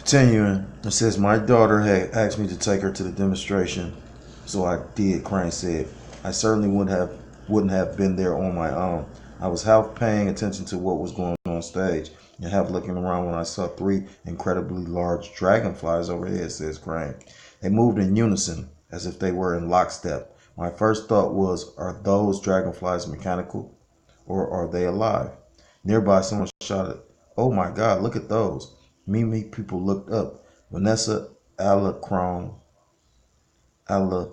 Continuing, it says, my daughter had asked me to take her to the demonstration, so I did, Crane said. I certainly wouldn't have been there on my own. I was half paying attention to what was going on stage and half looking around when I saw three incredibly large dragonflies overhead, says Crane. They moved in unison, as if they were in lockstep. My first thought was, are those dragonflies mechanical, or are they alive? Nearby, someone shouted, oh my God, look at those. Many people looked up. Vanessa Alarcon, Alarcon,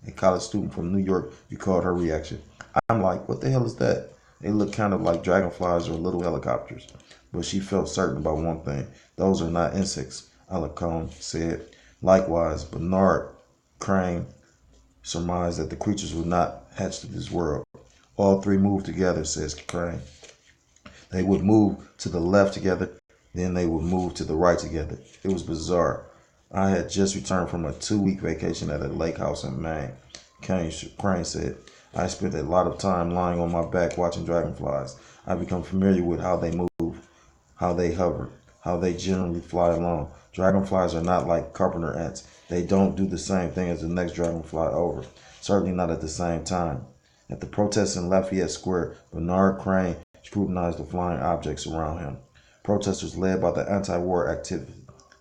a college student from New York, recalled her reaction. I'm like, what the hell is that? They look kind of like dragonflies or little helicopters. But she felt certain about one thing. Those are not insects, Alarcon said. Likewise, Bernard Crane surmised that the creatures would not hatch to this world. All three moved together, says Crane. They would move to the left together, then they would move to the right together. It was bizarre. I had just returned from a 2-week vacation at a lake house in Maine. Crane said, I spent a lot of time lying on my back watching dragonflies. I become familiar with how they move, how they hover, how they generally fly along. Dragonflies are not like carpenter ants. They don't do the same thing as the next dragonfly over, certainly not at the same time. At the protest in Lafayette Square, Bernard Crane scrutinized the flying objects around him. Protesters led by the anti-war activist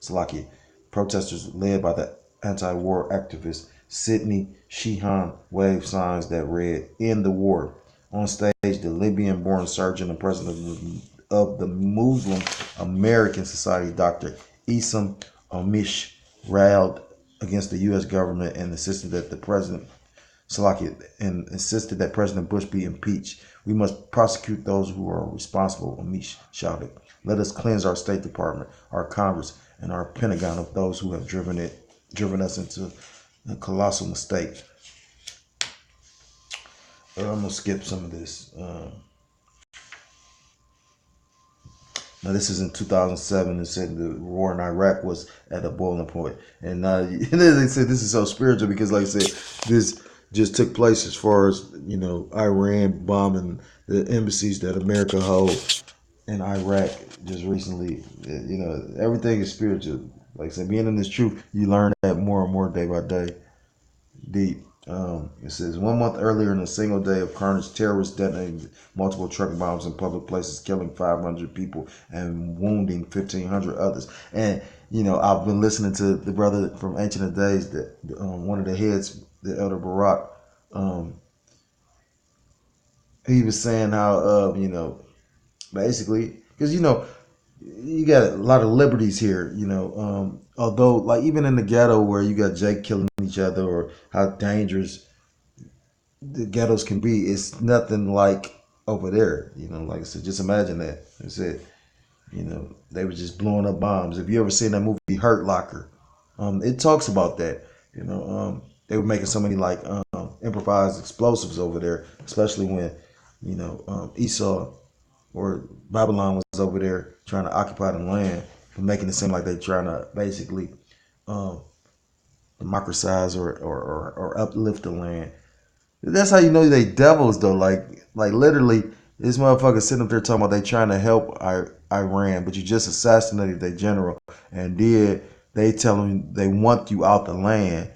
Slaki. Protesters led by the anti-war activist Sidney Sheehan waved signs that read "End the War." On stage, the Libyan-born surgeon and president of the Muslim American Society, Dr. Isam Amish, railed against the U.S. government and insisted that President Bush be impeached. We must prosecute those who are responsible, Amish shouted. Let us cleanse our State Department, our Congress, and our Pentagon of those who have driven us into a colossal mistake. I'm going to skip some of this. Now, this is in 2007. It said the war in Iraq was at a boiling point. And they said this is so spiritual because, like I said, this just took place as far as, Iran bombing the embassies that America holds in Iraq just recently. Everything is spiritual. Like I said, being in this truth, you learn that more and more day by day. Deep. It says 1 month earlier, in a single day of carnage, terrorists detonated multiple truck bombs in public places, killing 500 people and wounding 1,500 others. And I've been listening to the brother from Ancient Days, that one of the heads, the Elder Barak. He was saying how basically, because you got a lot of liberties here, although like even in the ghetto where you got Jake killing each other, or how dangerous the ghettos can be, it's nothing like over there. Like I said, just imagine that. I said, they were just blowing up bombs. If you ever seen that movie Hurt Locker, it talks about that. They were making so many like improvised explosives over there, especially when Esau or Babylon was over there trying to occupy the land, and making it seem like they're trying to basically democratize or uplift the land. That's how you know they devils though. Like literally, this motherfucker sitting up there talking about they trying to help Iran, but you just assassinated their general, and then they tell them they want you out the land,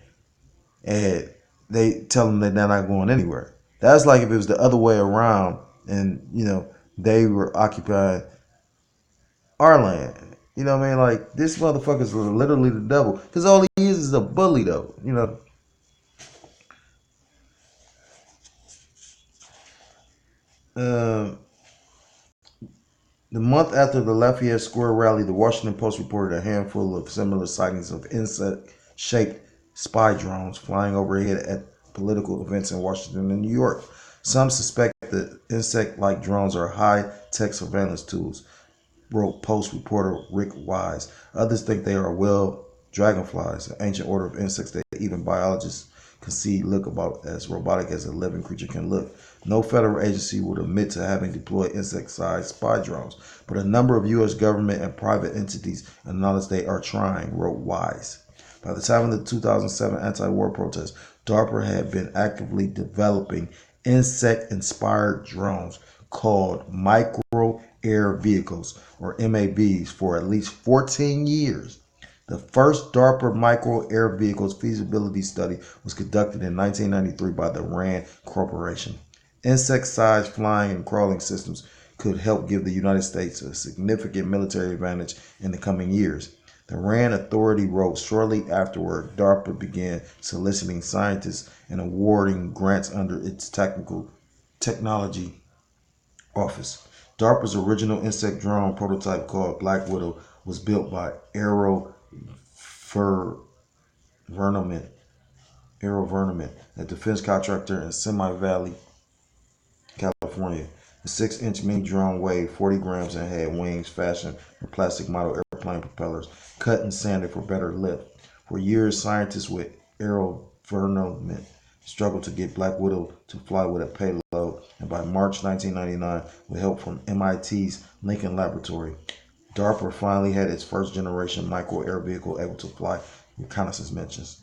and they tell them that they're not going anywhere. That's like if it was the other way around, and they were occupying our land. You know what I mean? Like this motherfucker's literally the devil, because all he is a bully though. Uh, the month after the Lafayette Square rally, the Washington Post reported a handful of similar sightings of insect-shaped spy drones flying overhead at political events in Washington and New York. Some suspect that insect-like drones are high-tech surveillance tools, wrote Post reporter Rick Wise. Others think they are dragonflies, an ancient order of insects that even biologists concede look about as robotic as a living creature can look. No federal agency would admit to having deployed insect-sized spy drones, but a number of U.S. government and private entities acknowledge they are trying, wrote Wise. By the time of the 2007 anti-war protests, DARPA had been actively developing insect-inspired drones called micro air vehicles, or MAVs, for at least 14 years. The first DARPA micro air vehicles feasibility study was conducted in 1993 by the RAND Corporation. Insect-sized flying and crawling systems could help give the United States a significant military advantage in the coming years. The RAND Authority wrote shortly afterward, DARPA began soliciting scientists and awarding grants under its technology office. DARPA's original insect drone prototype, called Black Widow, was built by AeroVironment, a defense contractor in Simi Valley, California. The 6-inch mini drone weighed 40 grams and had wings fashioned from plastic model airplane propellers, cut and sanded for better lift. For years, scientists with AeroVironment struggled to get Black Widow to fly with a payload, and by March 1999, with help from MIT's Lincoln Laboratory, DARPA finally had its first generation micro air vehicle able to fly reconnaissance missions.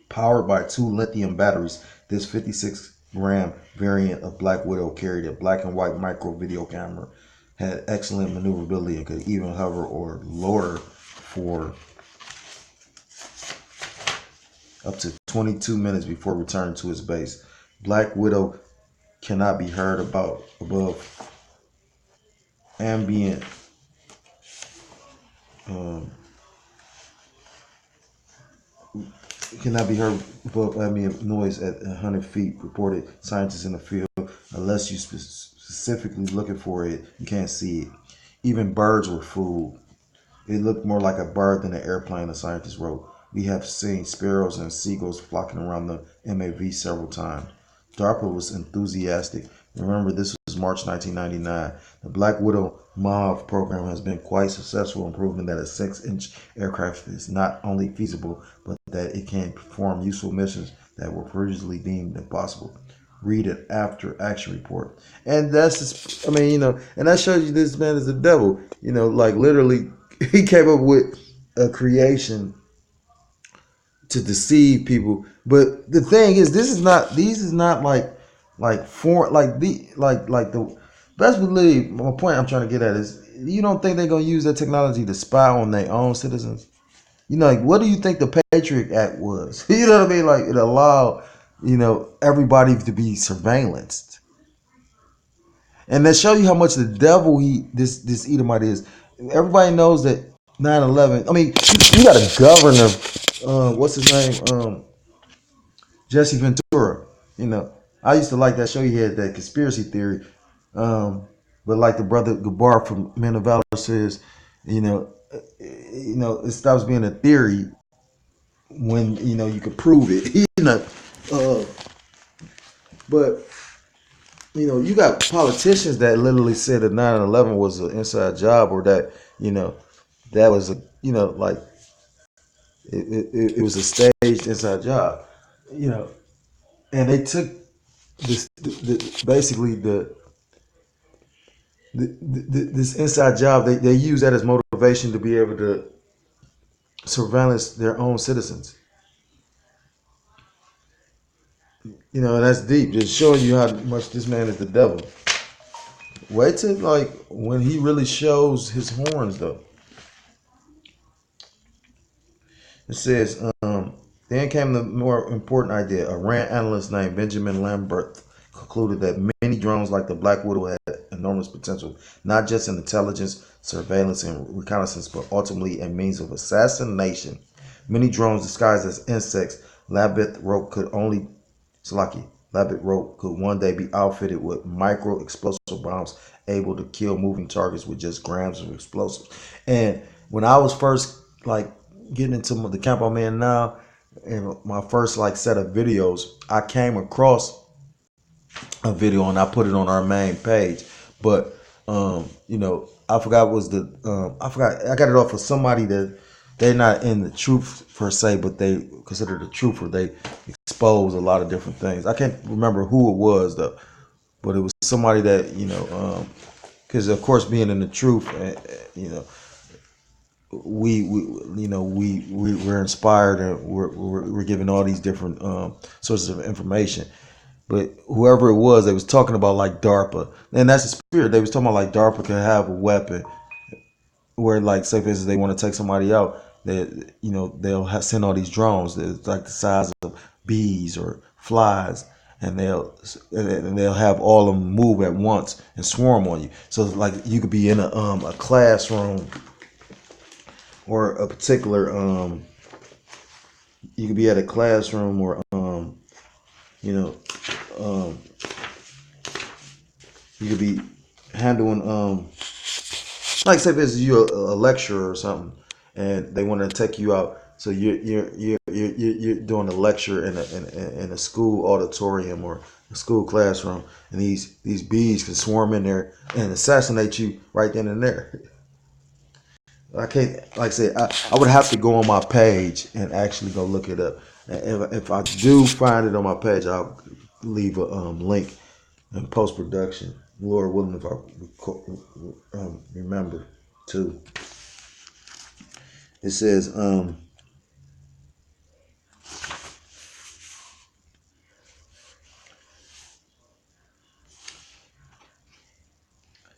Powered by 2 lithium batteries, this 56-gram variant of Black Widow carried a black and white micro video camera, had excellent maneuverability, and could even hover or loiter for up to 22 minutes before returning to its base. Black Widow cannot be heard above ambient noise at 100 feet, reported scientists in the field. Unless you specifically looking for it, you can't see it. Even birds were fooled. It looked more like a bird than an airplane, the scientists wrote. We have seen sparrows and seagulls flocking around the MAV several times. DARPA was enthusiastic. Remember, this was March 1999. The Black Widow MAV program has been quite successful in proving that a 6-inch aircraft is not only feasible, but that it can perform useful missions that were previously deemed impossible. Read an after-action report. And that's just, and that shows you this man is a devil. Like literally, he came up with a creation to deceive people. But the thing is, these is not the best believe. My point I'm trying to get at is, you don't think they're gonna use that technology to spy on their own citizens? What do you think the Patriot Act was? You know what I mean? Like, it allowed everybody to be surveillanced, and that show you how much the devil this Edomite is. Everybody knows that 9/11. I mean, you got a governor. What's his name? Jesse Ventura. I used to like that show. He had that conspiracy theory. But like the brother Gabar from Men of Valor says, it stops being a theory when you can prove it. But you got politicians that literally said that 9/11 was an inside job, or that that was a like it was a staged inside job. And they took basically this inside job. They use that as motivation to be able to surveillance their own citizens. And that's deep. Just showing you how much this man is the devil. Wait till when he really shows his horns, though. It says, then came the more important idea. A RAND analyst named Benjamin Lambert concluded that many drones like the Black Widow had enormous potential, not just in intelligence, surveillance, and reconnaissance, but ultimately a means of assassination. Many drones disguised as insects, Lambert wrote, could one day be outfitted with micro explosive bombs able to kill moving targets with just grams of explosives. And when I was first getting into the Campo Man now, and my first set of videos, I came across a video and I put it on our main page. But I forgot I got it off of somebody that they're not in the truth per se, but they consider the truth, or they expose a lot of different things. I can't remember who it was though, but it was somebody that because of course, being in the truth, we're inspired, and we're given all these different sources of information. But whoever it was, they was talking about like DARPA, and that's the spirit. They was talking about like DARPA could have a weapon where, like, say for instance, they want to take somebody out. That they'll send all these drones that's like the size of bees or flies, and they'll have all of them move at once and swarm on you. So like you could be in a classroom or a particular you could be at a classroom or you know um you could be handling like say this is you a lecturer or something, and they want to take you out. So you're doing a lecture in a school auditorium or a school classroom, and these bees can swarm in there and assassinate you right then and there. I can't, like I said, I would have to go on my page and actually go look it up. And if I do find it on my page, I'll leave a link in post production. Lord willing, if I remember to. It says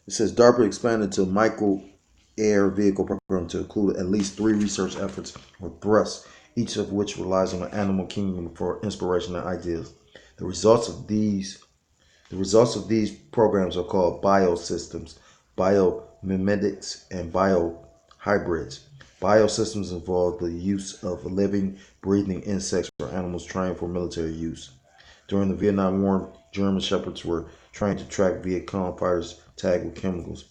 DARPA expanded to micro air vehicle program to include at least 3 research efforts or thrusts, each of which relies on the animal kingdom for inspiration and ideas. The results of these programs are called biosystems, biomimetics, and biohybrids. Biosystems involve the use of living, breathing insects or animals trained for military use. During the Vietnam War, German shepherds were trained to track Viet Cong fighters tagged with chemicals.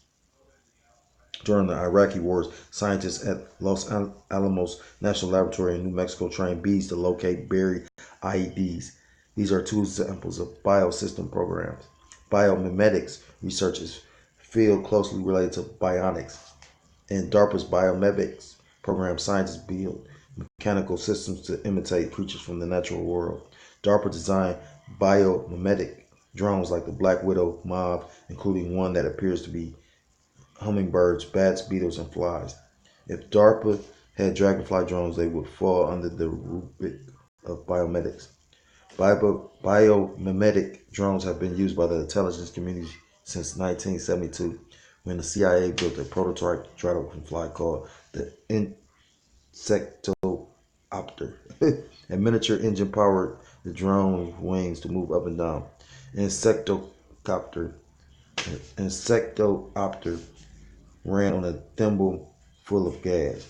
During the Iraqi wars, scientists at Los Alamos National Laboratory in New Mexico trained bees to locate buried IEDs. These are 2 examples of biosystem programs. Biomimetics research is field closely related to bionics. In DARPA's biomimetics program, scientists build mechanical systems to imitate creatures from the natural world. DARPA designed biomimetic drones like the Black Widow mob, including one that appears to be hummingbirds, bats, beetles, and flies. If DARPA had dragonfly drones, they would fall under the rubric of biomedics. Biomimetic drones have been used by the intelligence community since 1972, when the CIA built a prototype dragonfly called the Insectopter. A miniature engine powered the drone's wings to move up and down. Insectopter ran on a thimble full of gas.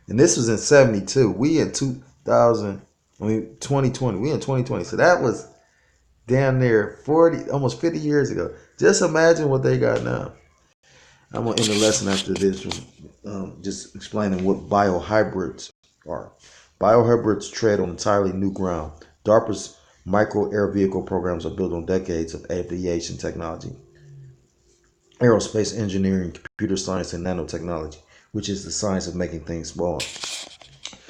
And this was in 72. We in 2000, 2020. We in 2020. So that was damn near 40, almost 50 years ago. Just imagine what they got now. I'm going to end the lesson after this, just explaining what biohybrids are. Biohybrids tread on entirely new ground. DARPA's micro air vehicle programs are built on decades of aviation technology, aerospace engineering, computer science, and nanotechnology, which is the science of making things small.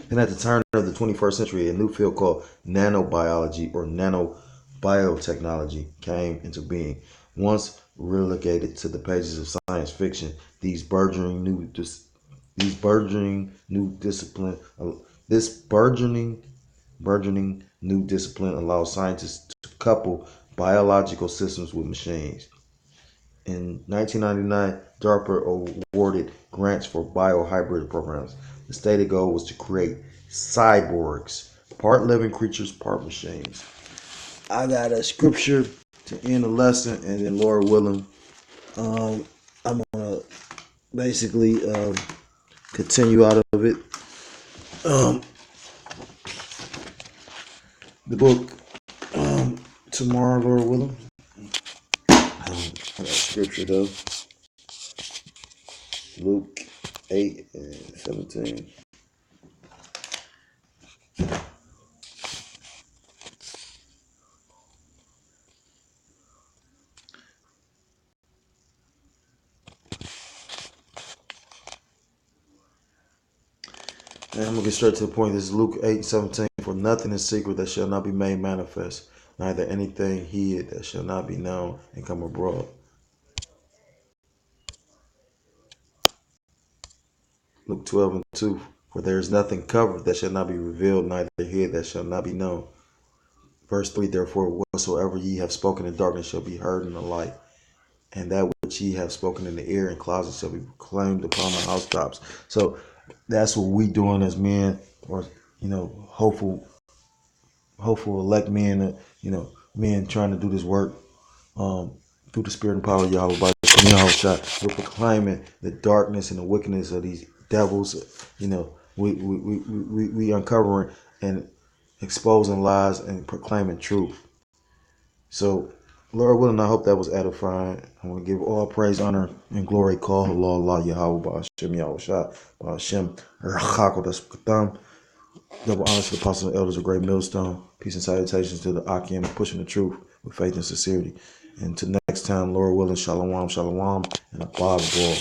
And at the turn of the 21st century, a new field called nanobiology or nanobiotechnology came into being. Once relegated to the pages of science fiction, this burgeoning new discipline allows scientists to couple biological systems with machines. In 1999, DARPA awarded grants for biohybrid programs. The stated goal was to create cyborgs, part living creatures, part machines. I got a scripture to end the lesson, and then Lord willing, I'm gonna basically continue out of it. The book tomorrow, Lord willing. I got a scripture though. Luke 8:17. And I'm going to get straight to the point. This is Luke 8:17. For nothing is secret that shall not be made manifest, neither anything hid that shall not be known and come abroad. Luke 12:2. For there is nothing covered that shall not be revealed, neither hid that shall not be known. Verse 3, therefore, whatsoever ye have spoken in darkness shall be heard in the light, and that which ye have spoken in the ear and closet shall be proclaimed upon the housetops. So that's what we doing as men, or hopeful elect men, men trying to do this work through the spirit and power of Yahweh by we're proclaiming the darkness and the wickedness of these devils. We uncovering and exposing lies and proclaiming truth. So, Lord willing, I hope that was edifying. I want to give all praise, honor, and glory. Call Allah Yahweh Ba'Hashem Yahweh Shah Ba'Hashem Rachakodas Katam. Double honors to the apostles and elders of Great Millstone. Peace and salutations to the Akim pushing the truth with faith and sincerity. And to next time, Lord willing, shalom, shalom, and a Bible.